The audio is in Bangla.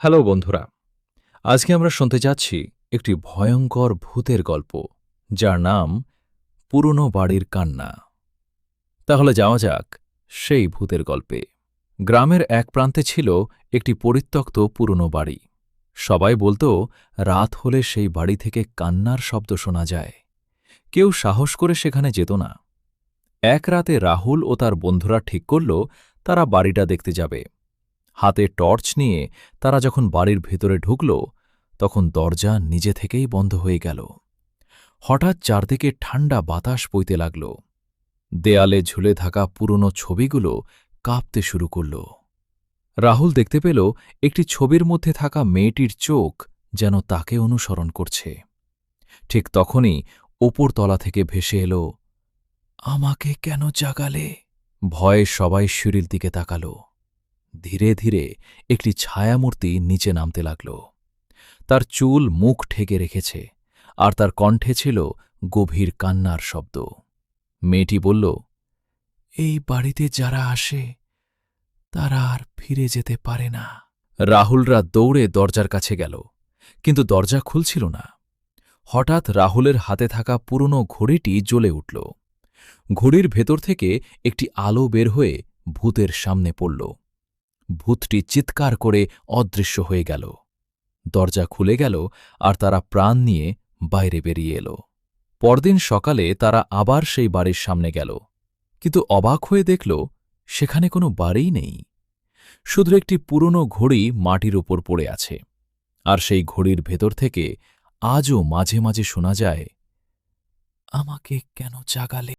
হ্যালো বন্ধুরা, আজকে আমরা শুনতে যাচ্ছি একটি ভয়ঙ্কর ভূতের গল্প, যার নাম পুরনো বাড়ির কান্না। তাহলে যাওয়া যাক সেই ভূতের গল্পে। গ্রামের এক প্রান্তে ছিল একটি পরিত্যক্ত পুরনো বাড়ি। সবাই বলতো রাত হলে সেই বাড়ি থেকে কান্নার শব্দ শোনা যায়। কেউ সাহস করে সেখানে যেত না। এক রাতে রাহুল ও তার বন্ধুরা ঠিক করল তারা বাড়িটা দেখতে যাবে। হাতে টর্চ নিয়ে তারা যখন বাড়ির ভেতরে ঢুকল, তখন দরজা নিজে থেকেই বন্ধ হয়ে গেল। হঠাৎ চারদিকে ঠান্ডা বাতাস বইতে লাগল। দেয়ালে ঝুলে থাকা পুরনো ছবিগুলো কাঁপতে শুরু করল। রাহুল দেখতে পেল একটি ছবির মধ্যে থাকা মেয়েটির চোখ যেন তাকে অনুসরণ করছে। ঠিক তখনই ওপরতলা থেকে ভেসে এলো, আমাকে কেন জাগালে? ভয়ে সবাই সিঁড়ির দিকে তাকাল। ধীরে ধীরে একটি ছায়ামূর্তি নিচে নামতে লাগল। তার চুল মুখ ঢেকে রেখেছে, আর তার কণ্ঠে ছিল গভীর কান্নার শব্দ। মেয়েটি বলল, এই বাড়িতে যারা আসে তারা আর ফিরে যেতে পারে না। রাহুলরা দৌড়ে দরজার কাছে গেল, কিন্তু দরজা খুলছিল না। হঠাৎ রাহুলের হাতে থাকা পুরনো ঘড়িটি জ্বলে উঠল। ঘড়ির ভেতর থেকে একটি আলো বের হয়ে ভূতের সামনে পড়ল। ভূতটি চিৎকার করে অদৃশ্য হয়ে গেল। দরজা খুলে গেল, আর তারা প্রাণ নিয়ে বাইরে বেরিয়ে এল। পরদিন সকালে তারা আবার সেই বাড়ির সামনে গেল, কিন্তু অবাক হয়ে দেখল সেখানে কোনো বাড়িই নেই। শুধু একটি পুরনো ঘড়ি মাটির উপর পড়ে আছে, আর সেই ঘড়ির ভেতর থেকে আজও মাঝে মাঝে শোনা যায়, আমাকে কেন জাগালে?